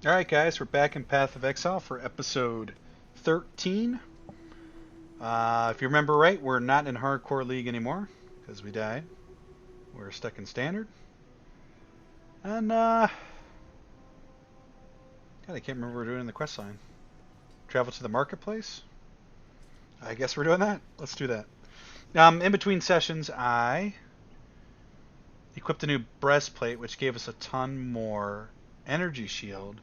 Alright guys, we're back in Path of Exile for episode 13. If you remember right, we're not in Hardcore League anymore, because we died. We're stuck in Standard. And, God, I can't remember what we're doing in the quest line. Travel to the marketplace? I guess we're doing that. Let's do that. In between sessions, I equipped a new breastplate, which gave us a ton more energy shield.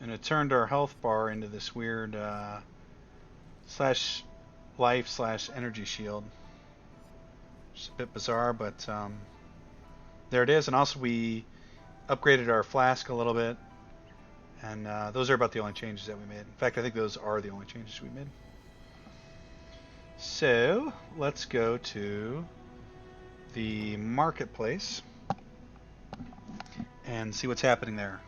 And it turned our health bar into this weird slash life slash energy shield. It's a bit bizarre, but there it is. And also we upgraded our flask a little bit. And those are about the only changes that we made. In fact, I think those are the only changes we made. So let's go to the marketplace and see what's happening there.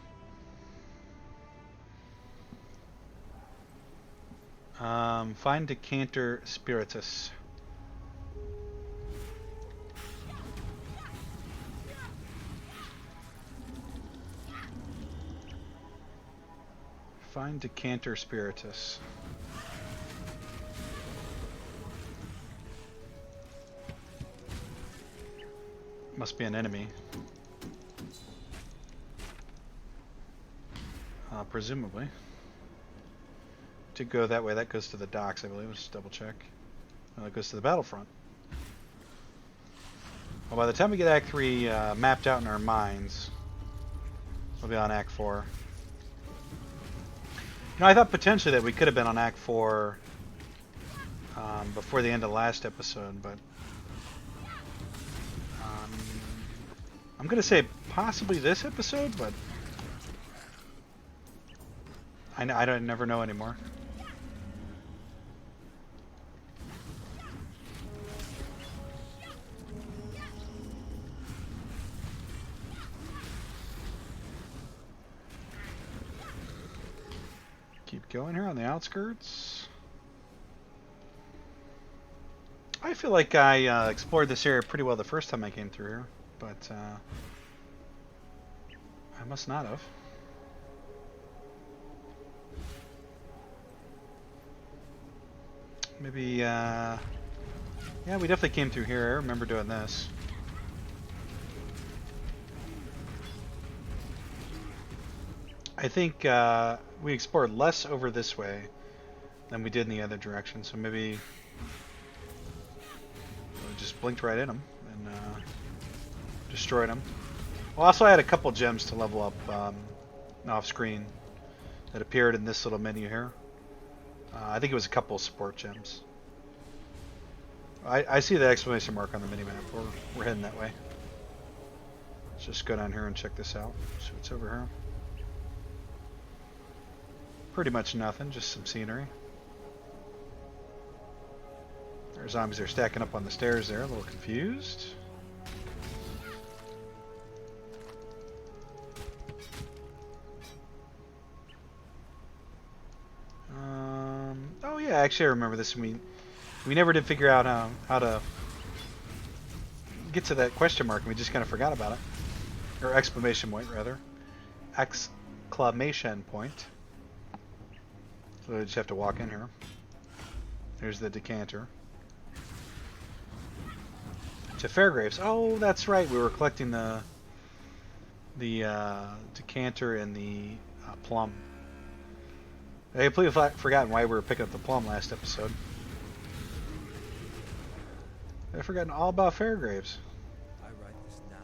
Find Decanter Spiritus. Find Decanter Spiritus. Must be an enemy. Presumably. To go that way, that goes to the docks, I believe. Let's just double check. No, that goes to the battlefront. Well, by the time we get Act 3 mapped out in our minds, we'll be on Act 4. You know, I thought potentially that we could have been on Act 4 before the end of last episode, but I'm going to say possibly this episode, but I don't never know anymore. Keep going here on the outskirts. I feel like I explored this area pretty well the first time I came through here, but I must not have. Maybe, yeah, we definitely came through here. I remember doing this. I think we explored less over this way than we did in the other direction, so maybe we just blinked right in them and destroyed them. Well, also I had a couple gems to level up off screen that appeared in this little menu here. I think it was a couple of support gems. I see the exclamation mark on the minimap. We're heading that way. Let's just go down here and check this out. See what's over here. Pretty much nothing, just some scenery. There's zombies are stacking up on the stairs there, a little confused. Oh yeah, actually I remember this. We never did figure out how to get to that question mark, and we just kind of forgot about it. Or exclamation point, rather. Exclamation point. So we just have to walk in here. There's the decanter. To Fairgraves. Oh, that's right. We were collecting the decanter and the plum. I completely forgotten why we were picking up the plum last episode. I've forgotten all about Fairgraves. I write this now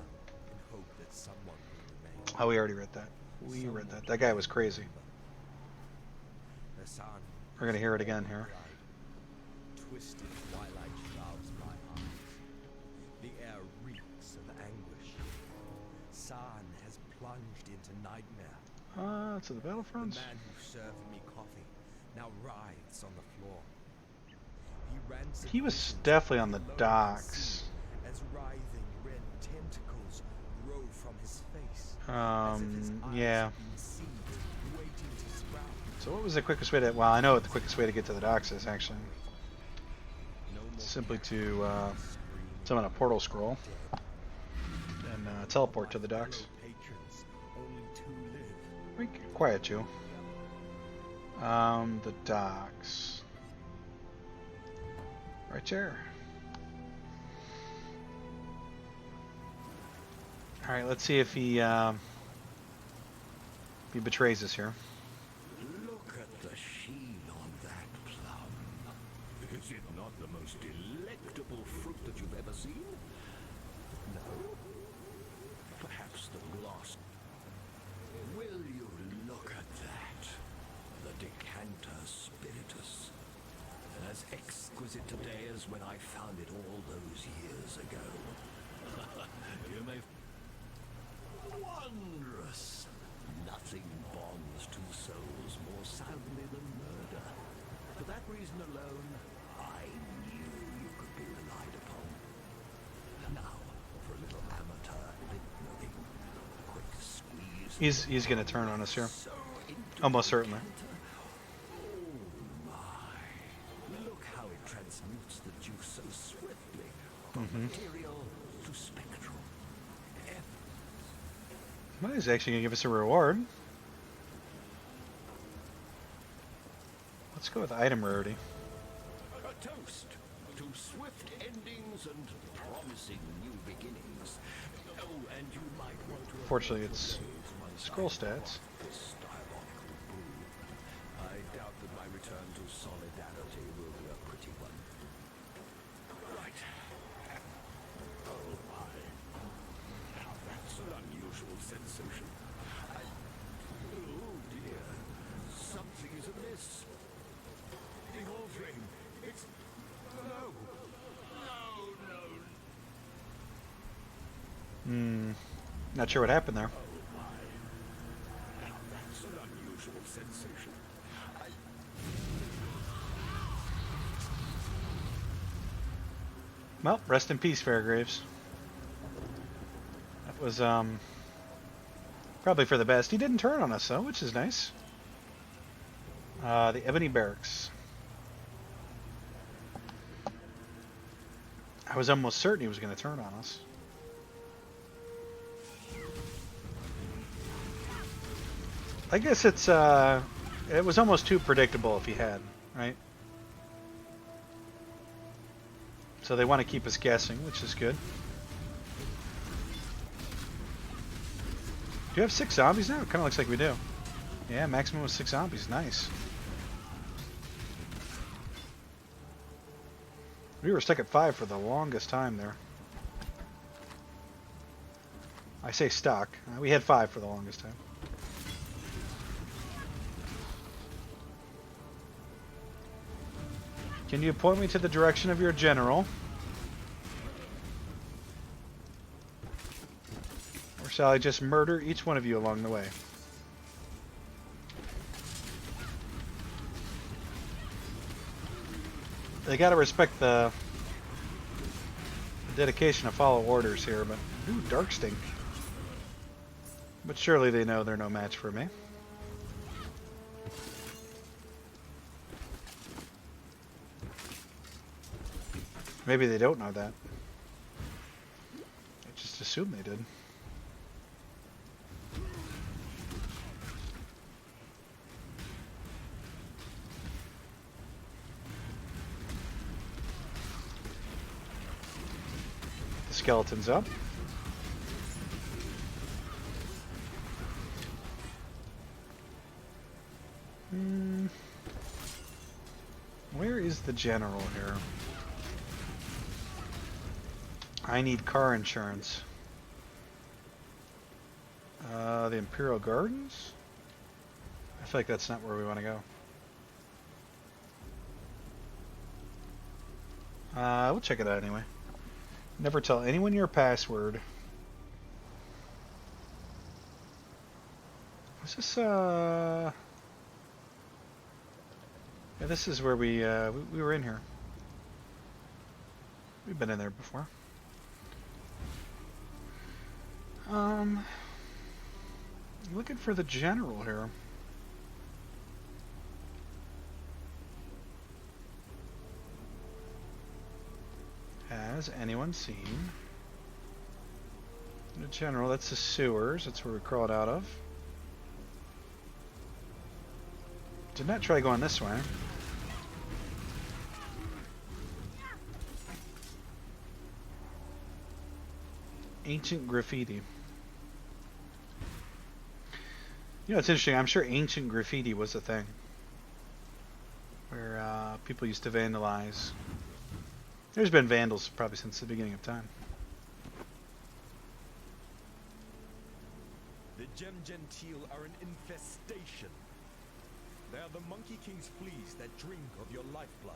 in hope that someone will remain. Oh, we already read that. We read that. That guy was crazy. We're gonna hear it again here. Twisted twilight shrouds my eyes. The air reeks of anguish. San has plunged into nightmare. To the battlefront. The man who served me coffee now writhes on the floor. He was definitely on the docks. As writhing red tentacles grow from his face. Yeah. Seed, waiting to sprout. So what was the quickest way to... Well, I know what the quickest way to get to the docks is, actually. Simply to summon a portal scroll and teleport to the docks. Patrons, only two live. We can quiet you. The docks. Right there. Alright, let's see if he betrays us here. Look at the sheen on that plum. Is it not the most delectable fruit that you've ever seen? No? Perhaps the gloss. Will you look at that? The decanter spiritus. As exquisite today as when I found it all those years ago. You may... Wondrous! Nothing bonds two souls more soundly than murder. For that reason alone, I knew you could be relied upon. Now, for a little amateur lip-nodding. Quick squeeze. He's gonna turn on us here. So Almost certainly. oh my. Look how it transmutes the juice so swiftly. From material to spectral. Well, he's actually gonna give us a reward. Let's go with item rarity. A toast to swift endings and promising new beginnings. Oh, and you might want to... Fortunately, it's scroll stats. This diabolical brew. I doubt that my return to solidarity will be a pretty one. Right. Oh my. Now that's an unusual sensation. Oh dear. Something is amiss. The offering. It's... No. No. Not sure what happened there. Oh my. Now that's an unusual sensation. Well, rest in peace, Fairgraves. That was probably for the best. He didn't turn on us though, which is nice. The Ebony Barracks. I was almost certain he was going to turn on us. I guess it was almost too predictable if he had, right? So they want to keep us guessing, which is good. Do you have 6 zombies now? It kind of looks like we do. Yeah, maximum of 6 zombies. Nice. We were stuck at 5 for the longest time there. I say stuck. We had 5 for the longest time. Can you point me to the direction of your general? Or shall I just murder each one of you along the way? They gotta respect the dedication to follow orders here, but... Ooh, Darkstink. But surely they know they're no match for me. Maybe they don't know that. I just assume they did. The skeleton's up. Where is the general here? I need car insurance. The Imperial Gardens? I feel like that's not where we want to go. We'll check it out anyway. Never tell anyone your password. Is this, yeah, this is where we were in here. We've been in there before. Looking for the general here. Has anyone seen the general? That's the sewers. That's where we crawled out of. Did not try going this way. Ancient graffiti. You know, it's interesting. I'm sure ancient graffiti was a thing where people used to vandalize. There's been vandals probably since the beginning of time. The Gem Gentile are an infestation. They are the Monkey King's fleas that drink of your lifeblood.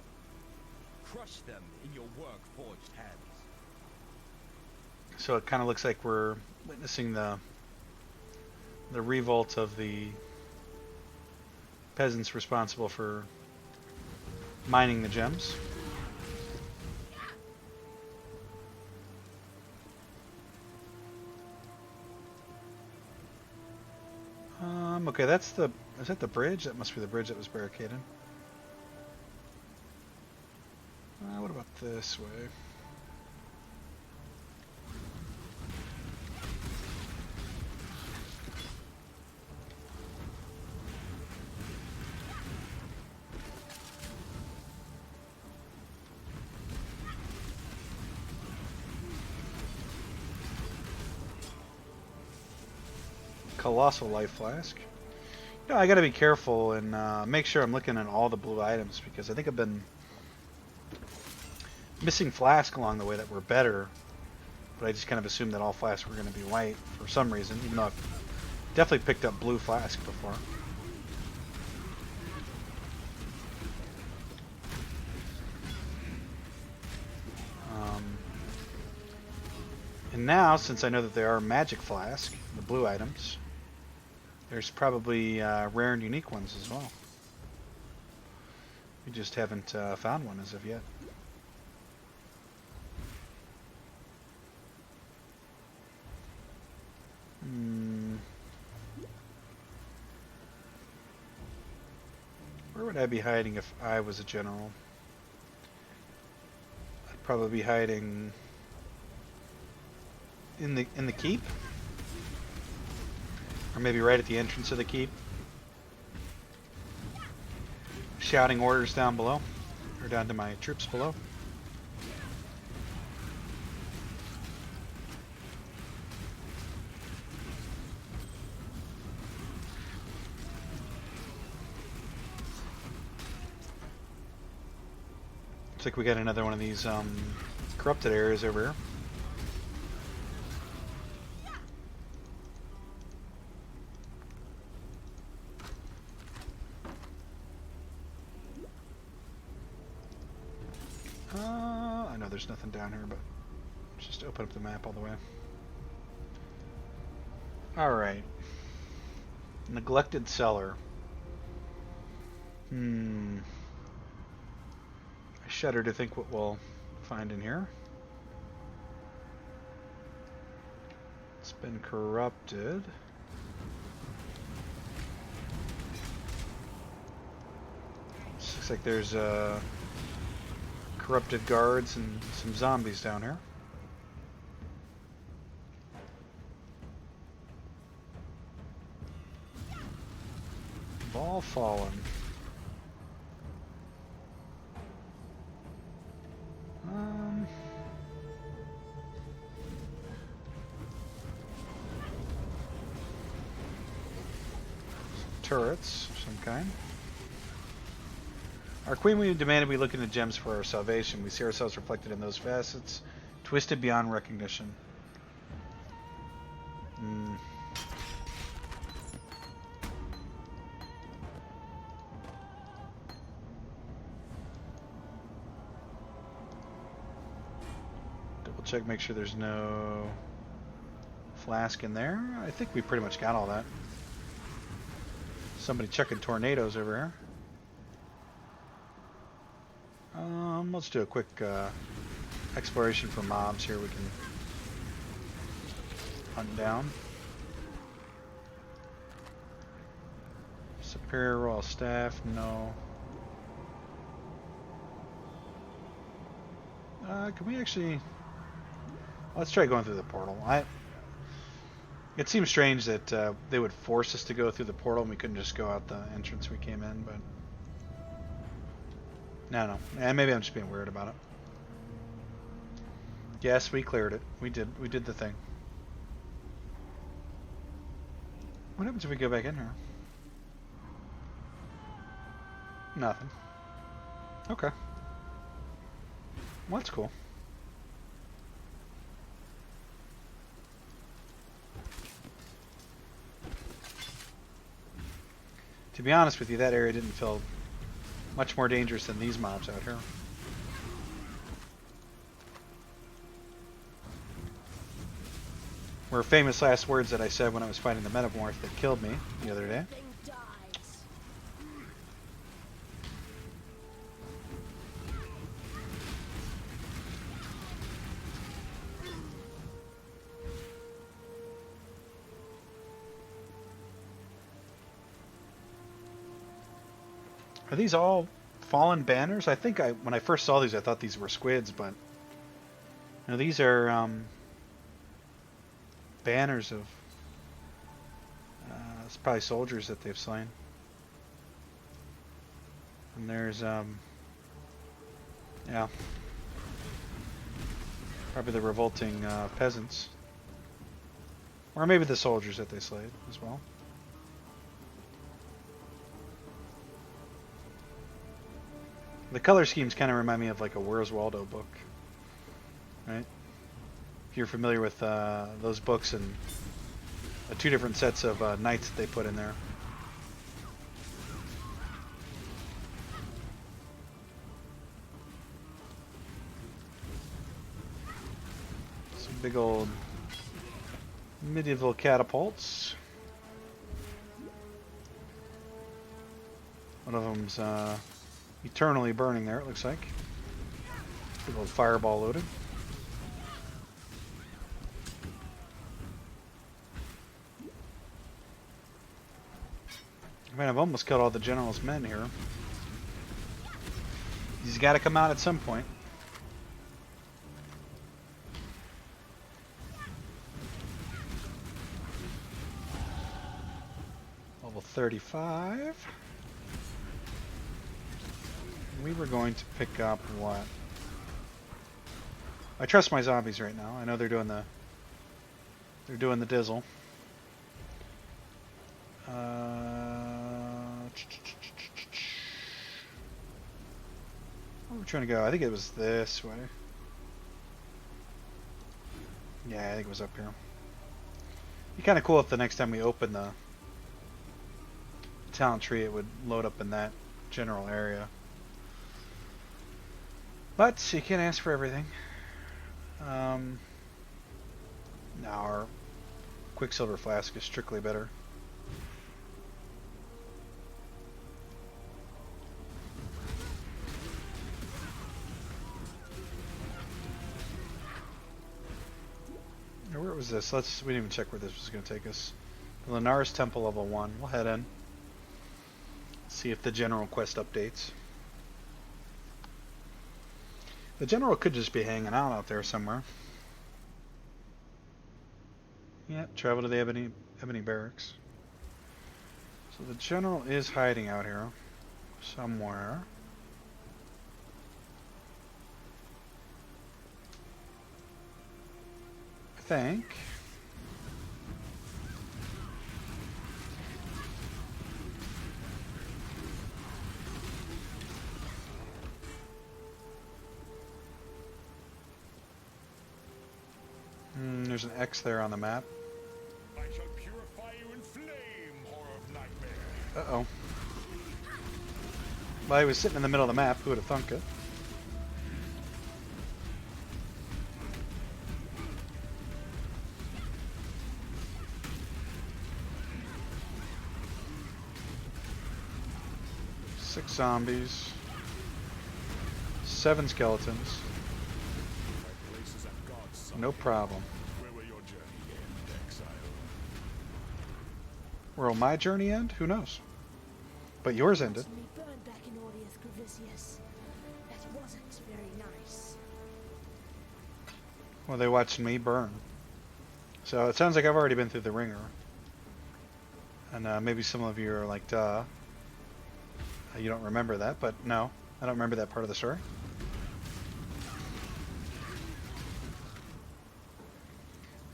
Crush them in your work-forged hands. So it kind of looks like we're witnessing the revolt of the peasants responsible for mining the gems. Okay, is that the bridge? That must be the bridge that was barricaded. What about this way? Colossal life flask. You know, I gotta be careful and make sure I'm looking at all the blue items because I think I've been missing flask along the way that were better, but I just kind of assumed that all flasks were going to be white for some reason, even though I've definitely picked up blue flask before. And now, since I know that there are magic flask, the blue items, there's probably rare and unique ones as well. We just haven't found one as of yet. Where would I be hiding if I was a general? I'd probably be hiding in the keep, or maybe right at the entrance of the keep, shouting orders down below, or down to my troops below. Looks like we got another one of these corrupted areas over here. I know there's nothing down here, but just open up the map all the way. Alright. Neglected cellar. I shudder to think what we'll find in here. It's been corrupted. This looks like there's corrupted guards and some zombies down here. Ball fallen. Turrets of some kind. Our queen, we demanded we look into gems for our salvation. We see ourselves reflected in those facets, twisted beyond recognition. Double check, make sure there's no flask in there. I think we pretty much got all that. Somebody checking tornadoes over here. Let's do a quick exploration for mobs here we can hunt down. Superior Royal Staff, no. Can we actually... Let's try going through the portal. It seems strange that they would force us to go through the portal and we couldn't just go out the entrance we came in, but no. And maybe I'm just being weird about it. Yes, we cleared it. We did the thing. What happens if we go back in here? Nothing. Okay. Well, that's cool. To be honest with you, that area didn't feel much more dangerous than these mobs out here. Were famous last words that I said when I was fighting the Metamorph that killed me the other day. Are these all fallen banners? I think when I first saw these, I thought these were squids, but no, these are banners of it's probably soldiers that they've slain. And there's yeah, probably the revolting peasants, or maybe the soldiers that they slayed as well. The color schemes kind of remind me of like a Where's Waldo book, right? If you're familiar with those books and the two different sets of knights that they put in there. Some big old medieval catapults. One of them's eternally burning there, it looks like. Big old fireball loaded. Man, I've almost killed all the general's men here. He's got to come out at some point. Level 35. We were going to pick up what? I trust my zombies right now. I know they're doing the dizzle. Where are we trying to go? I think it was this way. Yeah, I think it was up here. It'd be kind of cool if the next time we open the talent tree, it would load up in that general area. But you can't ask for everything. Now our Quicksilver Flask is strictly better. Now, where was this? We didn't even check where this was going to take us. The Linares Temple level 1. We'll head in. See if the general quest updates. The general could just be hanging out there somewhere. Yep, travel to the Ebony Barracks. So the general is hiding out here somewhere. I think. There's an X there on the map. I shall purify you in flame, horror of nightmare. Uh-oh. Well, he was sitting in the middle of the map. Who would have thunk it? Six zombies. 7 skeletons. No problem. Where will your journey end, Exile? Where will my journey end? Who knows? But yours ended. Burned back in Audius Cravisius. That wasn't very nice. Well, they watched me burn. So it sounds like I've already been through the ringer. And maybe some of you are like, duh. You don't remember that, but no. I don't remember that part of the story.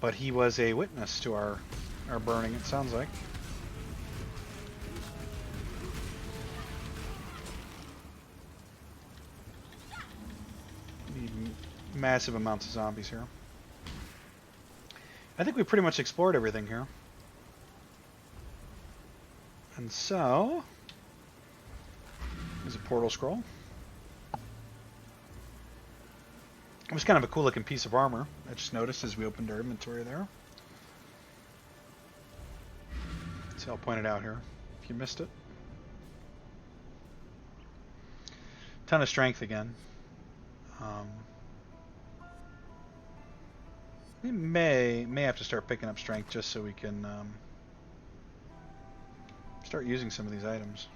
But he was a witness to our burning, it sounds like. Need massive amounts of zombies here. I think we pretty much explored everything here. And so, there's a portal scroll. It was kind of a cool looking piece of armor. I just noticed as we opened our inventory there. So I'll point it out here if you missed it. Ton of strength again. We may have to start picking up strength just so we can start using some of these items.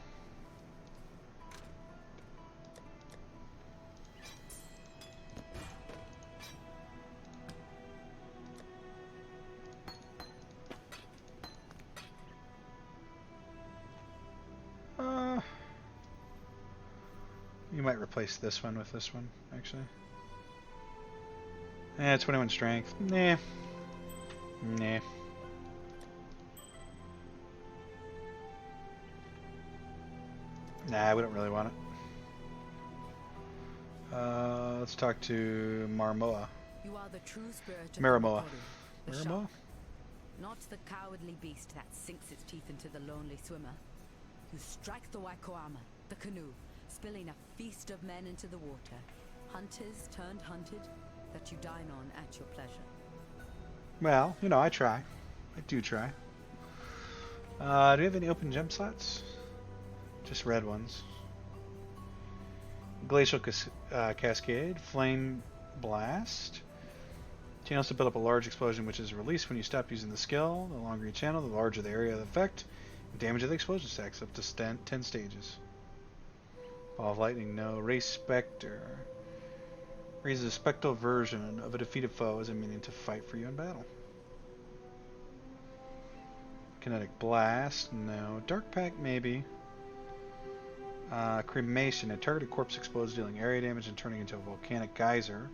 You might replace this one with this one, actually. 21 strength. Nah. Nah. Nah, we don't really want it. Let's talk to Marmoa. You are the true spirit of Maramoa. the Maramoa? shark, not the cowardly beast that sinks its teeth into the lonely swimmer. You strike the Waikoama, the canoe, spilling a feast of men into the water. Hunters turned hunted, that you dine on at your pleasure. Well, you know, I try. I do try. Do we have any open gem slots? Just red ones. Glacial Cascade. Flame Blast. Channels to build up a large explosion which is released when you stop using the skill. The longer you channel, the larger the area of the effect. Damage of the explosion stacks up to 10 stages. Ball of Lightning, no. Race Spectre. Raises a spectral version of a defeated foe as a meaning to fight for you in battle. Kinetic Blast, no. Dark Pact, maybe. Cremation, a targeted corpse explodes, dealing area damage and turning into a volcanic geyser,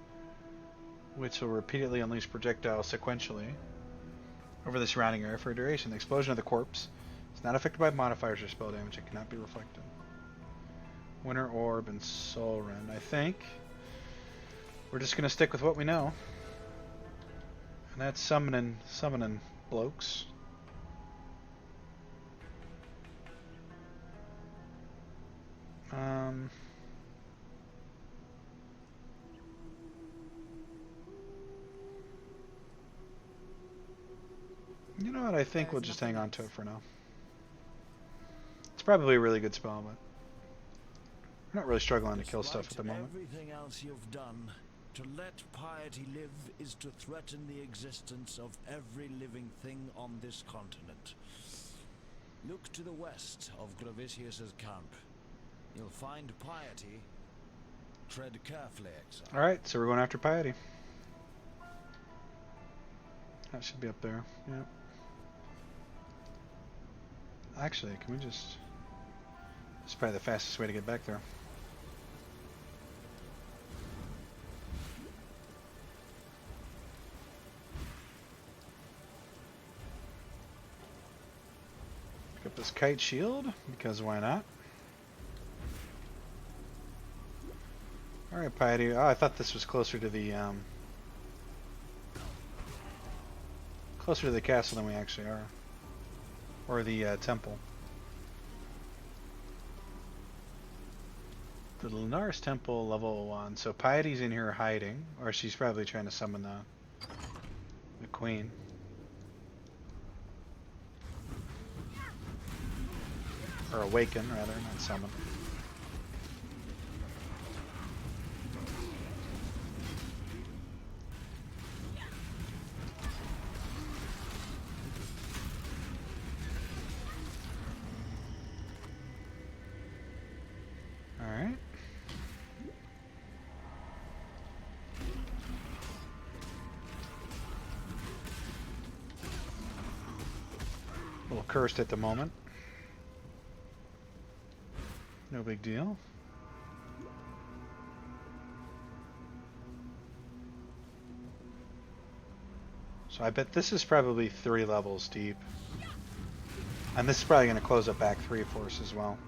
which will repeatedly unleash projectiles sequentially over the surrounding area for a duration. The explosion of the corpse is not affected by modifiers or spell damage. It cannot be reflected. Winter Orb and Soul Rend. I think we're just going to stick with what we know. And that's summoning blokes. You know what? I think we'll just hang on to it for now. It's probably a really good spell, but we're not really struggling to kill stuff at the moment. Everything else you've done, to let piety live is to threaten the existence of every living thing on this continent. Look to the west of Gravitius's camp. You'll find piety. Tread carefully, Exile. Alright, so we're going after piety. That should be up there. Yep. Actually, can we just... It's probably the fastest way to get back there. Pick up this kite shield, because why not? Alright, piety. Oh, I thought this was closer to the castle than we actually are. Or the temple. The Lunaris Temple, level 1. So Piety's in here hiding, or she's probably trying to summon the queen. Or awaken, rather, not summon. Alright. cursed at the moment. No big deal. So I bet this is probably 3 levels deep. And this is probably going to close up Act 3 for us as well.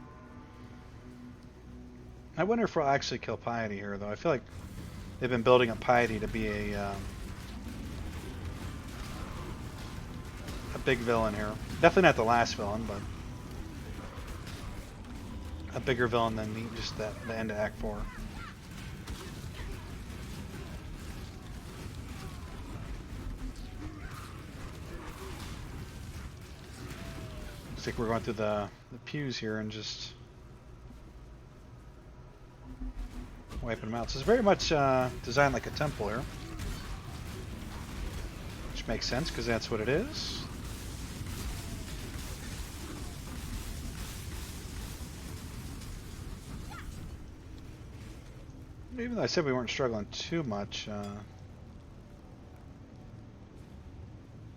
I wonder if we'll actually kill Piety here, though. I feel like they've been building up Piety to be a big villain here. Definitely not the last villain, but a bigger villain than just the end of Act 4. Looks like we're going through the pews here and just wiping them out. So it's very much designed like a temple here. Which makes sense because that's what it is. Even though I said we weren't struggling too much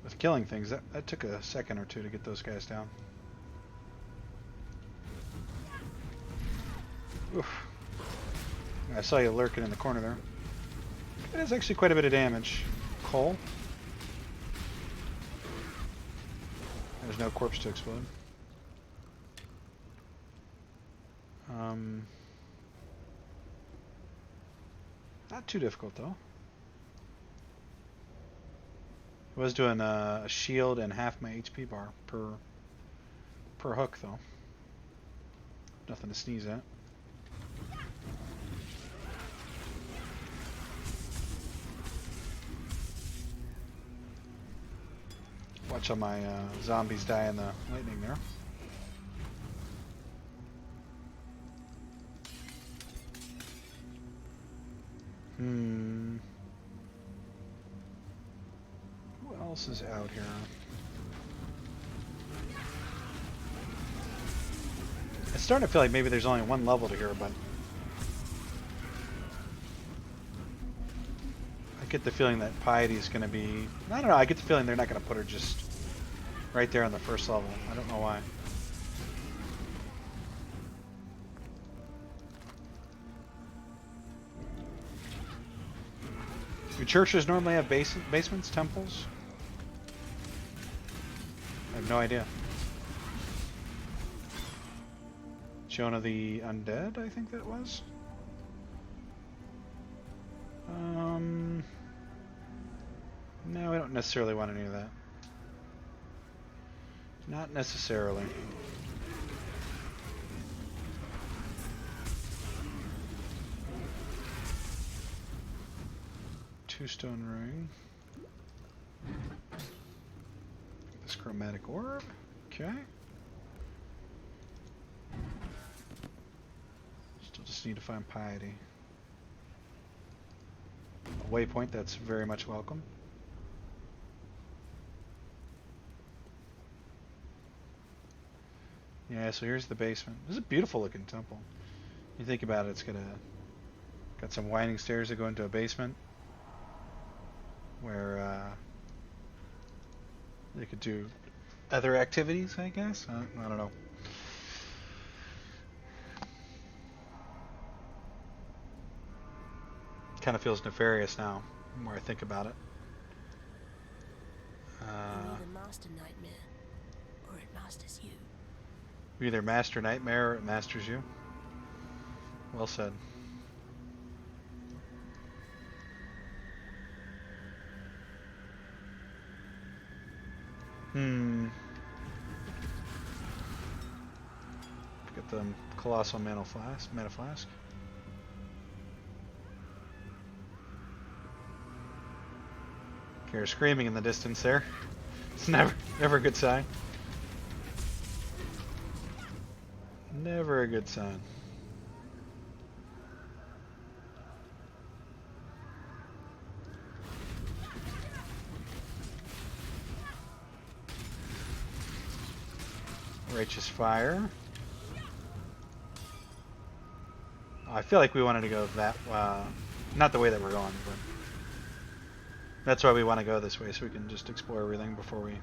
with killing things, that took a second or two to get those guys down. Oof. I saw you lurking in the corner there. That is actually quite a bit of damage. Cole. There's no corpse to explode. Not too difficult though. I was doing a shield and half my HP bar per hook though. Nothing to sneeze at. Watch all my zombies die in the lightning there. Who else is out here? It's starting to feel like maybe there's only one level to here, but I get the feeling that Piety is going to be... I don't know, I get the feeling they're not going to put her just right there on the first level. I don't know why. Do churches normally have basements, temples? I have no idea. Jonah the Undead, I think that was. No, I don't necessarily want any of that. Not necessarily. Two-stone ring. This chromatic orb. Okay. Still just need to find Piety. A waypoint, that's very much welcome. Yeah, so here's the basement. This is a beautiful looking temple. You think about it, it's got some winding stairs that go into a basement where they could do other activities, I guess. I don't know. Kind of feels nefarious now, the more I think about it. You either master nightmare, or it masters you. You either master nightmare or it masters you. Well said. Get the colossal mana flask. You're screaming in the distance there. It's never a good sign. Never a good sign. Righteous Fire. Oh, I feel like we wanted to go that, not the way that we're going, but that's why we want to go this way, so we can just explore everything before we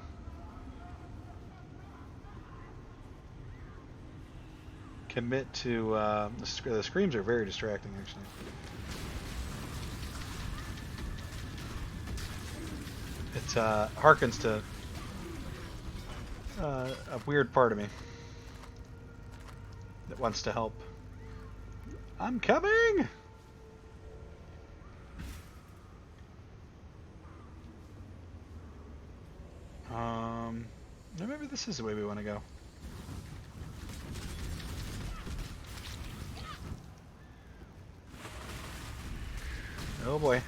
commit to the screams are very distracting actually. It harkens to a weird part of me that wants to help. I'm coming! Maybe this is the way we want to go. Oh boy.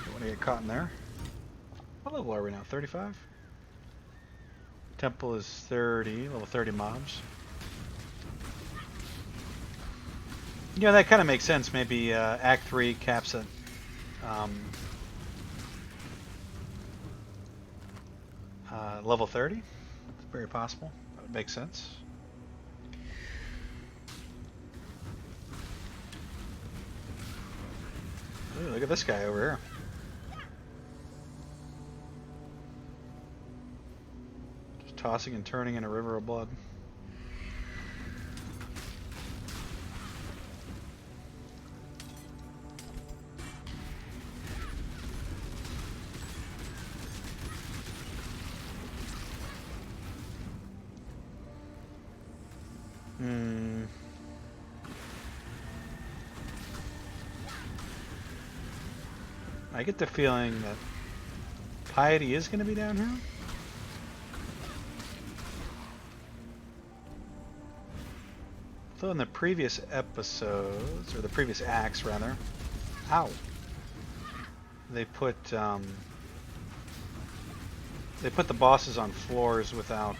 Don't want to get caught in there. What level are we now? 35? Temple is 30, level 30 mobs. Yeah, that kind of makes sense. Maybe Act 3 caps at level 30. It's very possible. That would make sense. Ooh, look at this guy over here. Just tossing and turning in a river of blood. I get the feeling that Piety is going to be down here. Though in the previous episodes, or the previous acts rather, ow, they put the bosses on floors without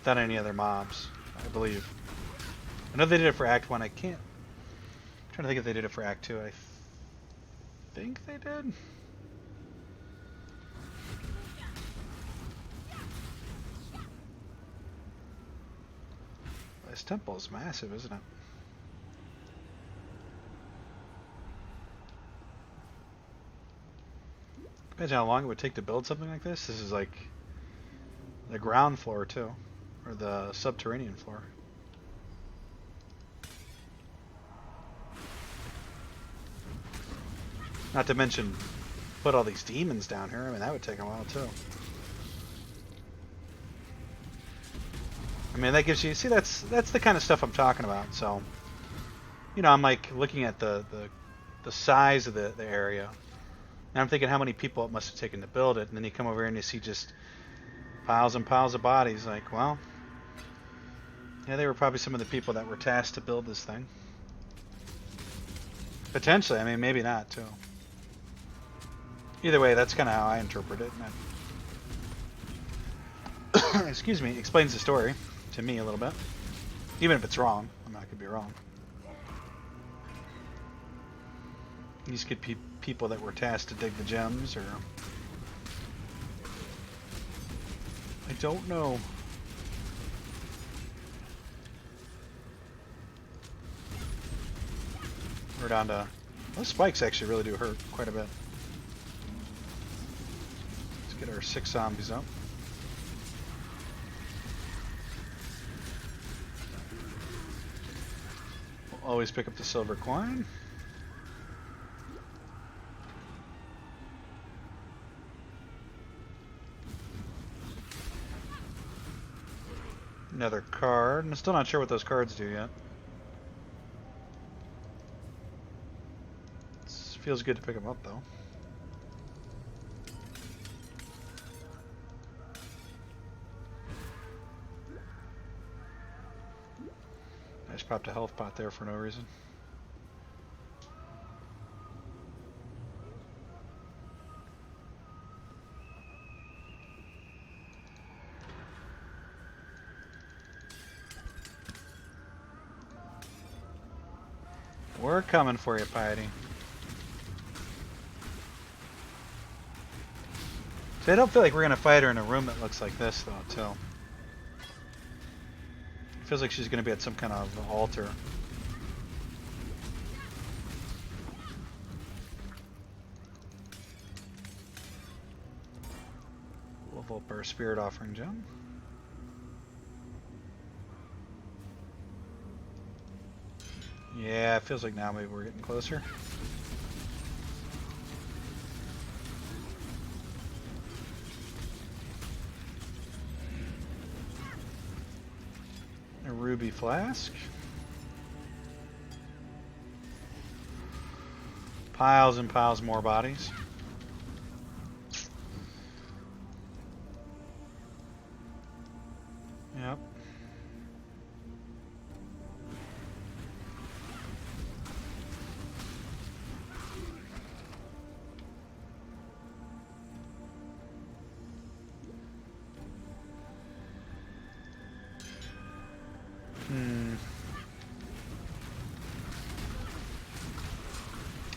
any other mobs, I believe. I know they did it for Act 1. I'm trying to think if they did it for Act 2. I think they did. This temple is massive, isn't it? Imagine how long it would take to build something like this. This is like the ground floor too, or the subterranean floor. Not to mention put all these demons down here. I mean, that would take a while too. I mean, that gives you, see, that's the kind of stuff I'm talking about. So, you know, I'm like looking at the size of the area, and I'm thinking how many people it must have taken to build it, and then you come over here and you see just piles and piles of bodies. Like, well, yeah, they were probably some of the people that were tasked to build this thing. Potentially, I mean, maybe not too. Either way, that's kind of how I interpret it. And excuse me, explains the story to me a little bit. Even if it's wrong. I mean, I could be wrong. These could be people that were tasked to dig the gems, or... I don't know. We're down to... Those spikes actually really do hurt quite a bit. Let's get our 6 zombies up. We'll always pick up the silver coin. Another card. I'm still not sure what those cards do yet. Feels good to pick them up though. I just popped a health pot there for no reason. We're coming for you, Piety. So I don't feel like we're going to fight her in a room that looks like this, though, too. It feels like she's going to be at some kind of altar. Level up our spirit offering gem. Yeah, it feels like now maybe we're getting closer. A ruby flask. Piles and piles more bodies. Yep.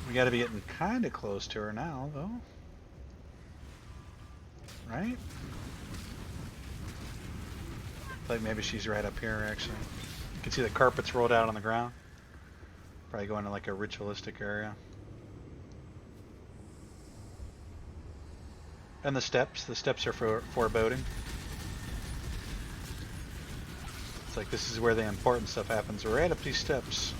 We gotta be getting kinda close to her now, though. Right? Like maybe she's right up here, actually. You can see the carpets rolled out on the ground. Probably going to like a ritualistic area. And the steps are for foreboding. It's like this is where the important stuff happens, right up these steps.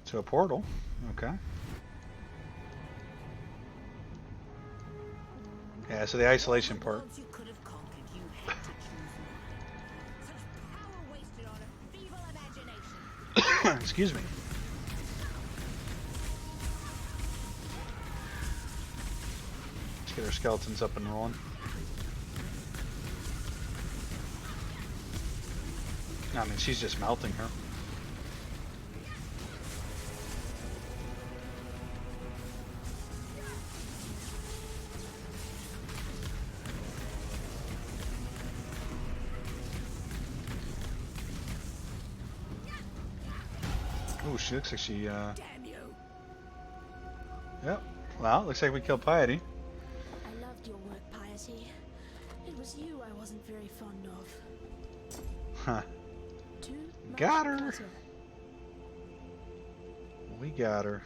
To a portal, okay. Yeah, so the isolation part. You could have conquered, you had to choose one. Such power wasted on a feeble imagination. Excuse me. Let's get our skeletons up and rolling. I mean, she's just melting her. Oh, she looks like she, Damn you! Yep. Well, looks like we killed Piety. I loved your work, Piety. It was you I wasn't very fond of. Huh. Too much Got her. clutter. We got her.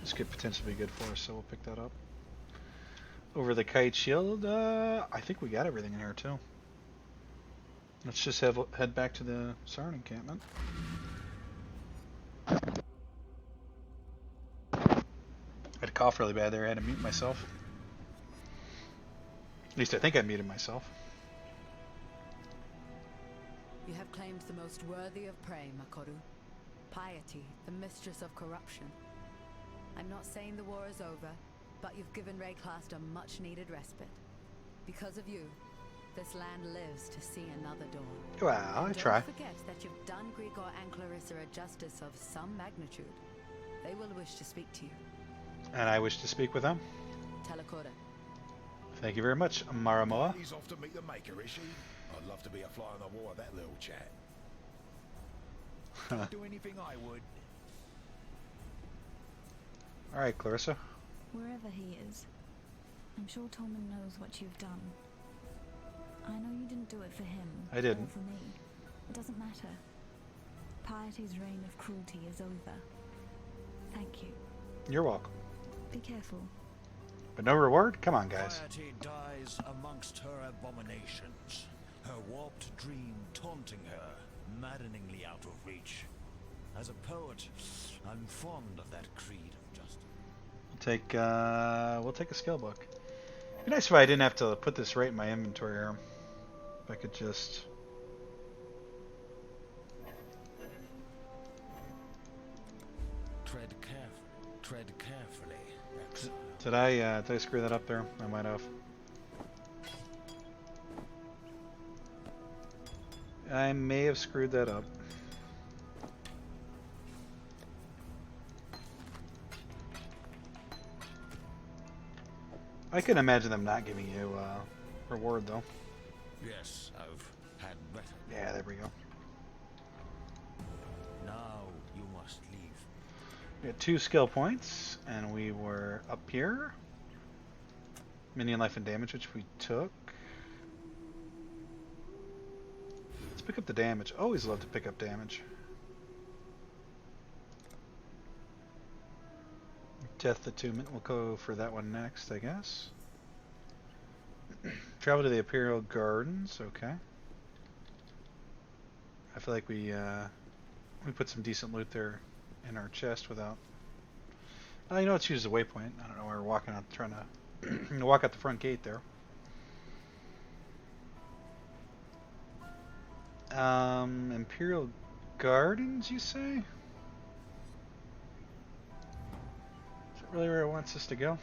This could potentially be good for us, so we'll pick that up. Over the kite shield, I think we got everything in here too. Let's just head back to the Sarn encampment. I had to cough really bad there. I had to mute myself. At least I think I muted myself. You have claimed the most worthy of prey, Makoru. Piety, the mistress of corruption. I'm not saying the war is over, but you've given Rayclast a much-needed respite. Because of you, this land lives to see another dawn. Well, I try. Don't forget that you've done Grigor and Clarissa a justice of some magnitude. They will wish to speak to you. And I wish to speak with them. Telekora. Thank you very much, Maramoa. He's off to meet the Maker, is she? I'd love to be a fly on the wall of that little chat. Do anything I would. Alright, Clarissa. Wherever he is, I'm sure Tolman knows what you've done. I know you didn't do it for him. I didn't. Or for me. It doesn't matter. Piety's reign of cruelty is over. Thank you. You're welcome. Be careful. But no reward? Come on, guys. Piety dies amongst her abominations. Her warped dream taunting her, maddeningly out of reach. As a poet, I'm fond of that creed of justice. We'll take a skill book. It'd be nice if I didn't have to put this right in my inventory here. If I could just... Tread carefully, Exile. Did I screw that up there? I might have. I may have screwed that up. I can imagine them not giving you reward though. Yes, I've had better. Yeah, there we go. Now you must leave. We had 2 skill points, and we were up here. Minion life and damage, which we took. Let's pick up the damage. Always love to pick up damage. Death Attunement, we'll go for that one next, I guess. Travel to the Imperial Gardens. Okay. I feel like we put some decent loot there in our chest without. Oh, you know, let's use the waypoint. I don't know why we're walking out, trying to walk out the front gate there. Imperial Gardens, you say? Is that really where it wants us to go?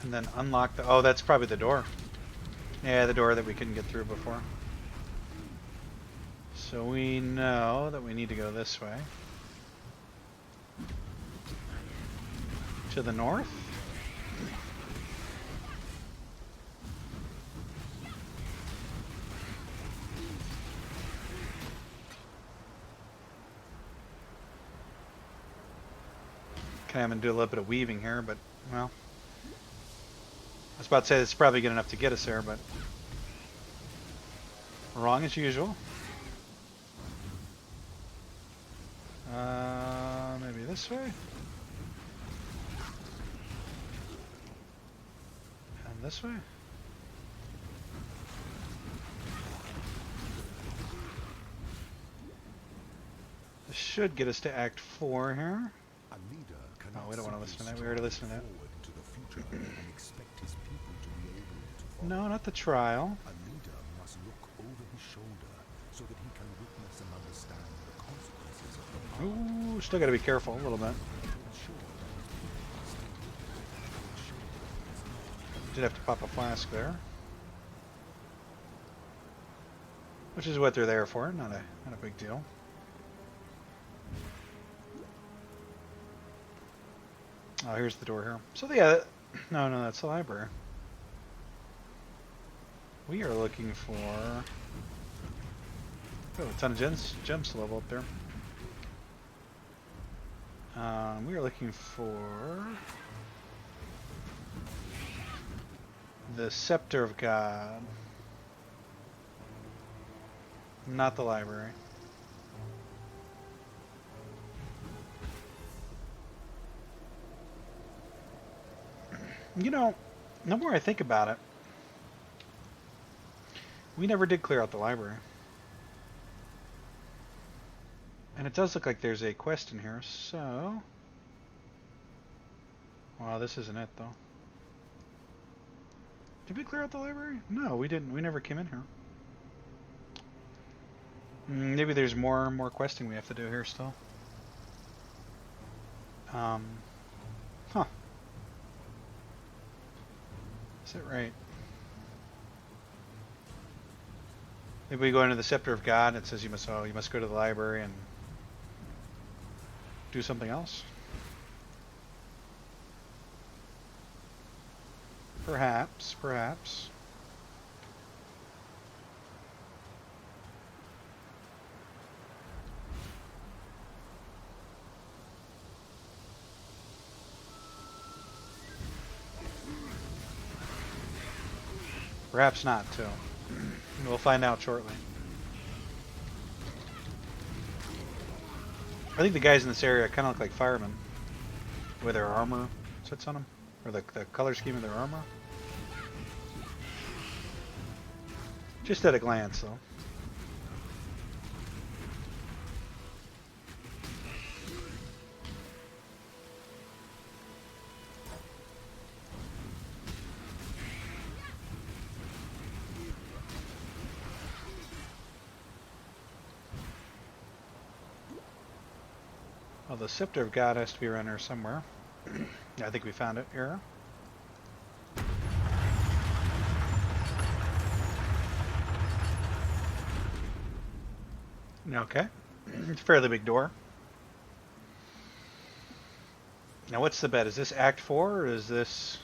And then unlock the... Oh, that's probably the door. Yeah, the door that we couldn't get through before. So we know that we need to go this way. To the north? Okay, I'm going to do a little bit of weaving here, but, well... I was about to say it's probably good enough to get us there, but... Wrong as usual. Maybe this way? And this way? This should get us to Act 4 here. A leader Oh, we don't want to listen to that. We already listened to that. to the future and expect his people to be able to follow. No, not the trial. A leader must look over his shoulder so that he can witness and understand the consequences of the Ooh, still got to be careful a little bit. Did have to pop a flask there, which is what they're there for. Not a big deal. Oh, here's the door here. So yeah, no, that's the library. We are looking for a ton of gems to level up there. We are looking for the Scepter of God, not the library. You know, the more I think about it, we never did clear out the library. And it does look like there's a quest in here, so... Wow, this isn't it, though. Did we clear out the library? No, we didn't. We never came in here. Maybe there's more questing we have to do here still. Huh. Is that right? Maybe we go into the Scepter of God and it says you must go to the library and do something else? Perhaps. Perhaps not, too. We'll find out shortly. I think the guys in this area kind of look like firemen, with their armor sits on them, or the color scheme of their armor. Just at a glance, though. Well, the Scepter of God has to be around here somewhere. I think we found it here. Okay. It's a fairly big door. Now what's the bet? Is this Act 4 or is this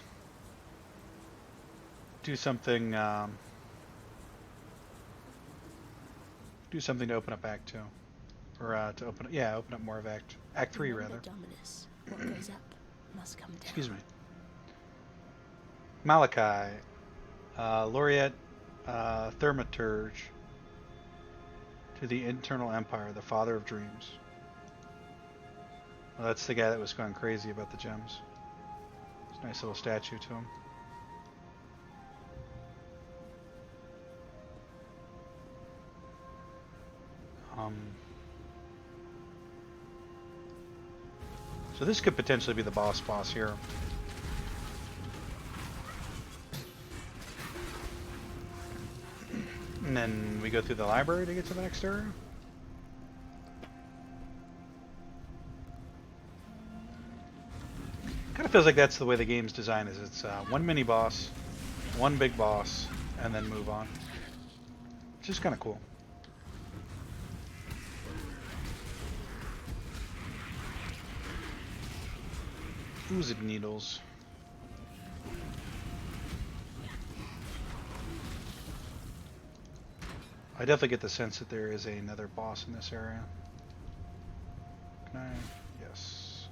do something to open up Act 2? Or to open up more of Act 3 rather. Dominus. What goes up must come down. Excuse me. Malachi, Laureate, Thaumaturge, to the Internal Empire, the Father of Dreams. Well, that's the guy that was going crazy about the gems. It's a nice little statue to him. So this could potentially be the boss here. And then we go through the library to get to the next area. Kind of feels like that's the way the game's design is. It's one mini boss, one big boss, and then move on. Which is kind of cool. Oozed needles. I definitely get the sense that there is another boss in this area. Can I? Yes.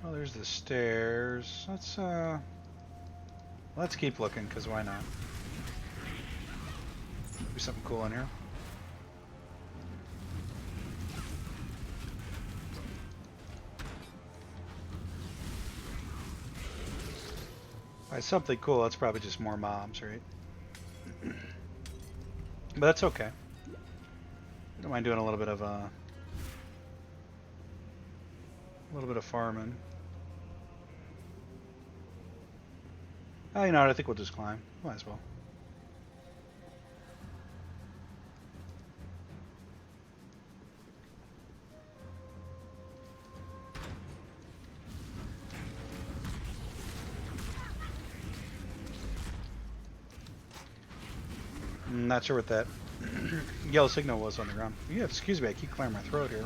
Oh, there's the stairs. Let's keep looking, because why not? Be something cool in here. By something cool, that's probably just more mobs, right? But that's okay. Don't mind doing a little bit of farming. Oh, you know what? I think we'll just climb. Might as well. Not sure what that yellow signal was on the ground. Yeah, excuse me, I keep clearing my throat here.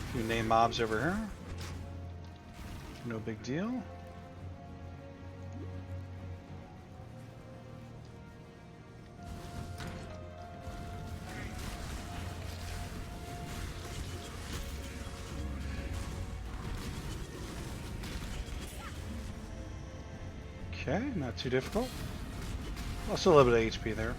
A few name mobs over here. No big deal. Okay, not too difficult. Also a little bit of HP there.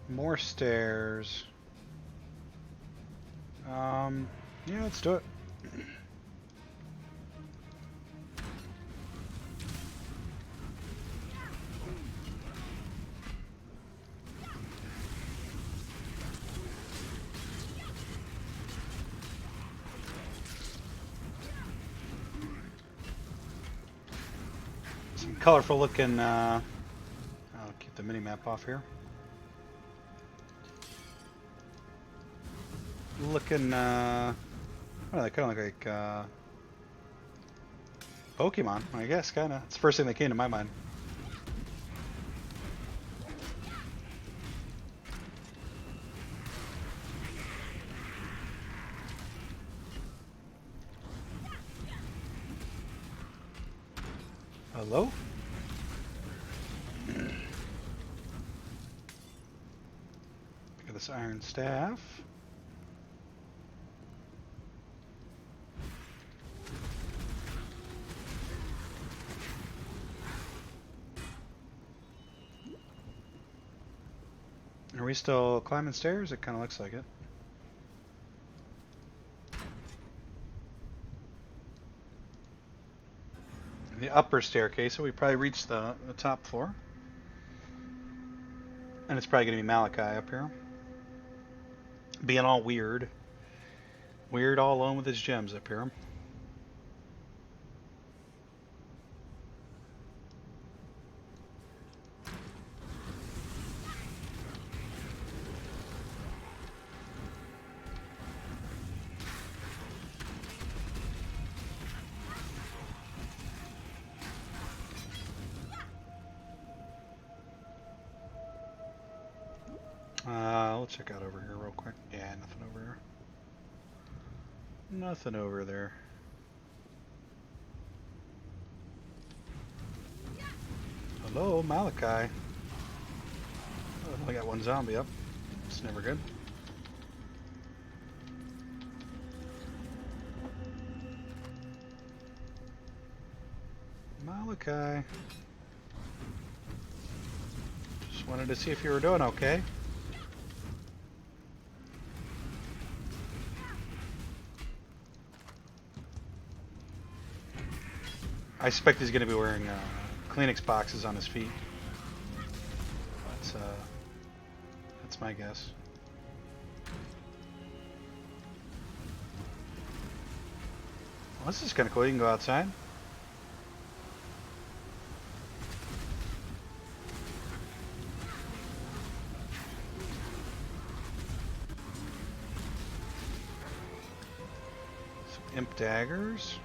More stairs. Yeah, let's do it. Some colorful looking, I'll keep the mini map off here. Looking, what are they? Kind of look like, Pokemon, I guess, kinda. It's the first thing that came to my mind. Hello? Look at this iron staff. Are we still climbing stairs? It kind of looks like it. The upper staircase, so we probably reached the top floor. And it's probably going to be Malachi up here. Being all weird. Weird all alone with his gems up here. We'll check out over here real quick. Yeah, nothing over here. Nothing over there. Hello, Malachi. I've only got one zombie up. It's never good. Malachi. Just wanted to see if you were doing okay. I suspect he's going to be wearing Kleenex boxes on his feet. That's my guess. Well, this is kind of cool. You can go outside. Some imp daggers.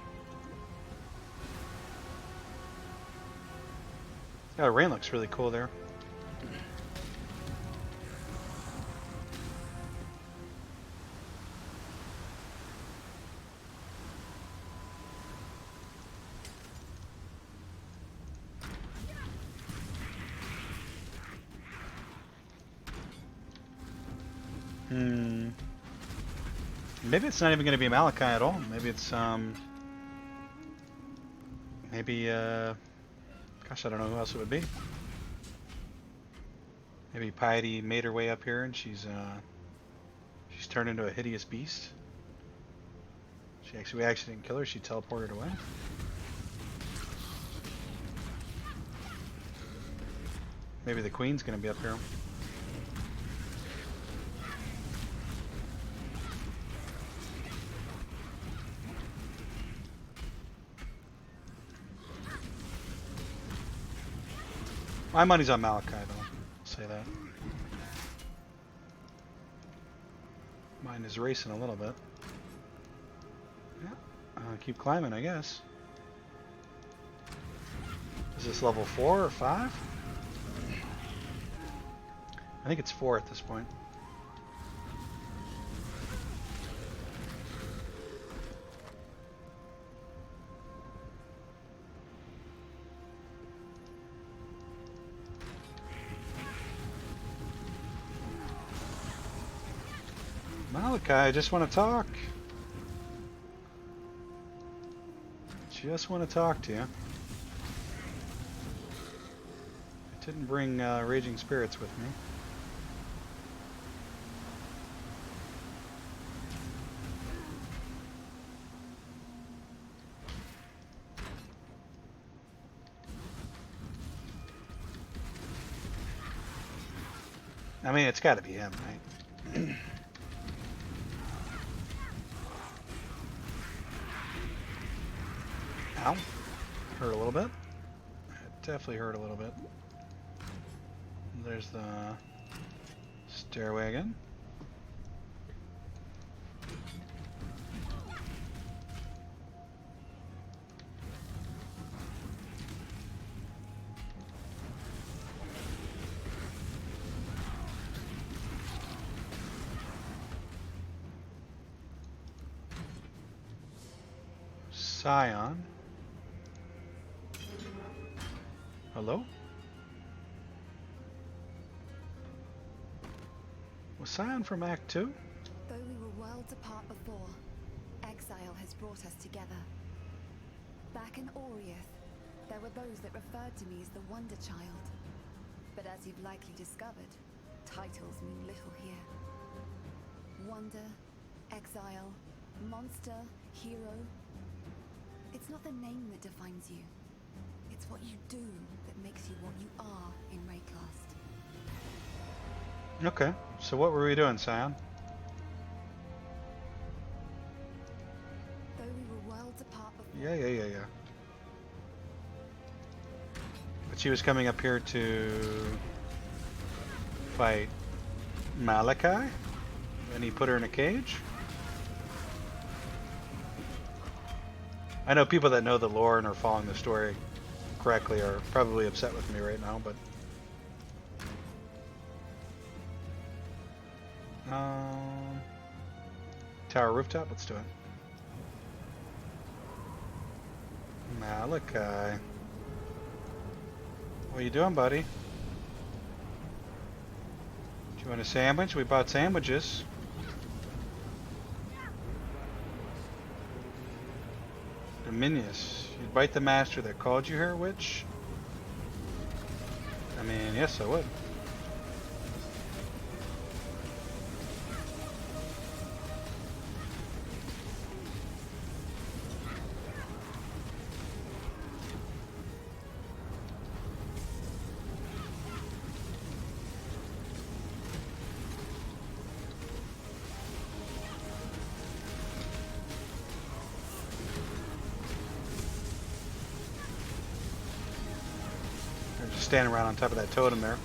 Yeah, the rain looks really cool there. Maybe it's not even going to be Malachi at all. Maybe it's gosh, I don't know who else it would be. Maybe Piety made her way up here and she's turned into a hideous beast. We actually didn't kill her. She teleported away. Maybe the queen's going to be up here. My money's on Malachi, though. I'll say that. Mine is racing a little bit. Yeah. Keep climbing, I guess. Is this level 4 or 5? I think it's 4 at this point. Malachi, I just want to talk. Just want to talk to you. I didn't bring Raging Spirits with me. I mean, it's got to be him, right? Ow. Hurt a little bit. It definitely hurt a little bit. There's the stairway again. Scion. Hello? Was Scion from Act 2? Though we were worlds apart before, Exile has brought us together. Back in Oriath, there were those that referred to me as the Wonder Child. But as you've likely discovered, titles mean little here. Wonder, Exile, Monster, Hero. It's not the name that defines you. It's what you do that makes you what you are in Rayclast. Okay, so what were we doing, Scion? Though we were worlds apart before. Yeah. But she was coming up here to fight Malachi, and he put her in a cage? I know people that know the lore and are following the story correctly are probably upset with me right now, but tower rooftop, let's do it. Malachi, what are you doing, buddy? you want a sandwich? We bought sandwiches. Dominius, you'd bite the master that called you here, witch? I mean, yes, I would. They're just standing around on top of that totem there.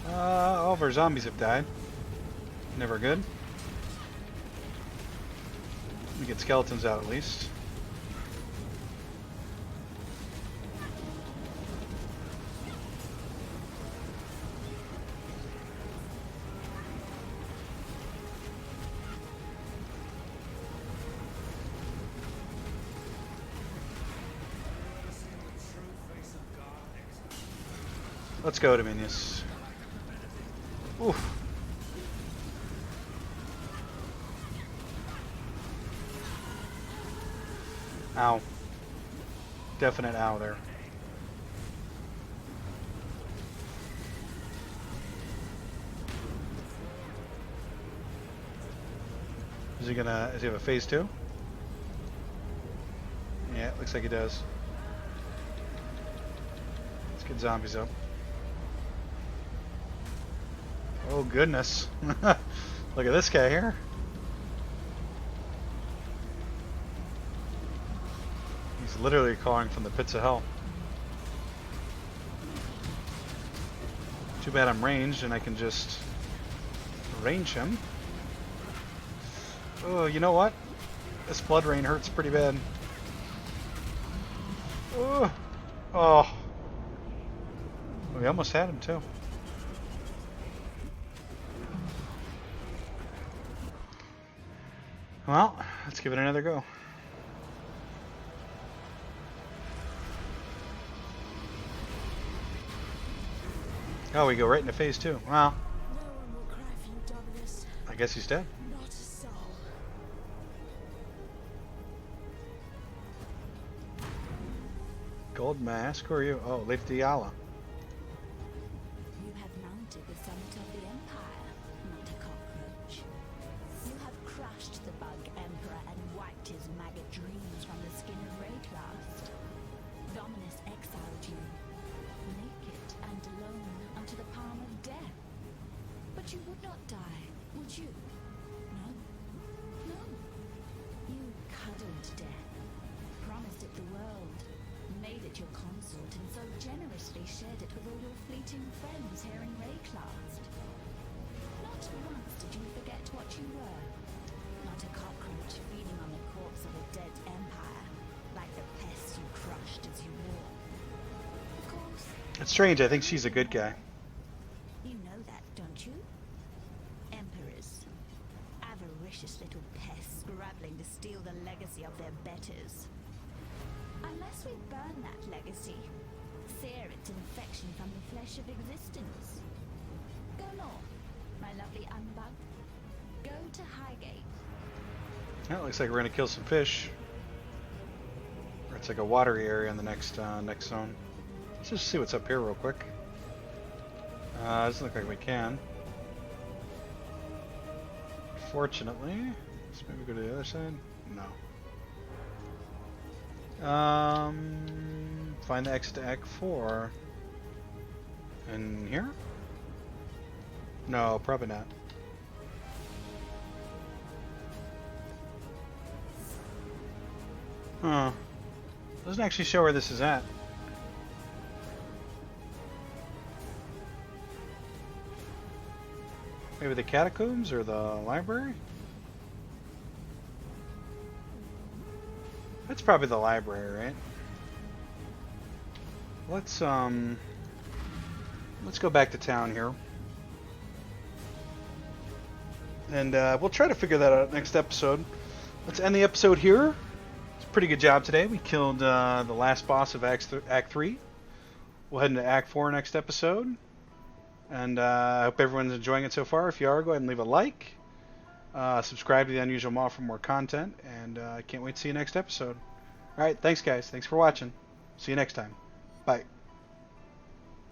All of our zombies have died. Never good. We get skeletons out at least. Let's go, Dominius. Oof. Ow. Definite ow there. Is he have a phase 2? Yeah, it looks like he does. Let's get zombies up. Oh goodness. Look at this guy here. He's literally calling from the pits of hell. Too bad I'm ranged and I can just range him. Oh, you know what? This blood rain hurts pretty bad. Oh. Oh. We almost had him too. Well, let's give it another go. Oh, we go right into phase 2. Well, No one will cry for you, Dominus. I guess he's dead. Not a soul. Gold mask, who are you? Oh, Lady Diala. You have mounted the summit of the Empire, not a cockroach. You have crushed the bug Emperor and wiped his maggot dreams from the skin of Rayclast. Dominus exiled you, naked and alone, unto the palm of death. But you would not die, would you? No. No. You cuddled death, promised it the world, made it your consort, and so generously shared it with all your fleeting friends here in Rayclast. Not once did you forget what you were. Not a cockroach feeding on the corpse of a dead empire, like the pests you crushed as you wore. Of course, It's strange, I think she's a good guy. you know that, don't you? Emperors. Avaricious little pests scrabbling to steal the legacy of their betters. Unless we burn that legacy, sear its infection from the flesh of existence. Go north, my lovely unbug. Go to Highgate. Well, looks like we're gonna kill some fish. Or it's like a watery area in the next zone. Let's just see what's up here real quick. Doesn't look like we can. Fortunately, let's maybe go to the other side. No. Find the exit to Act 4. In here? No, probably not. Huh. Doesn't actually show where this is at. Maybe the catacombs or the library? That's probably the library, right? Let's go back to town here. And we'll try to figure that out next episode. Let's end the episode here. It's a pretty good job today. We killed the last boss of Act 3. We'll head into Act 4 next episode. And I hope everyone's enjoying it so far. If you are, go ahead and leave a like. Subscribe to The Unusual Maw for more content. And I can't wait to see you next episode. Alright, thanks guys. Thanks for watching. See you next time. Bye.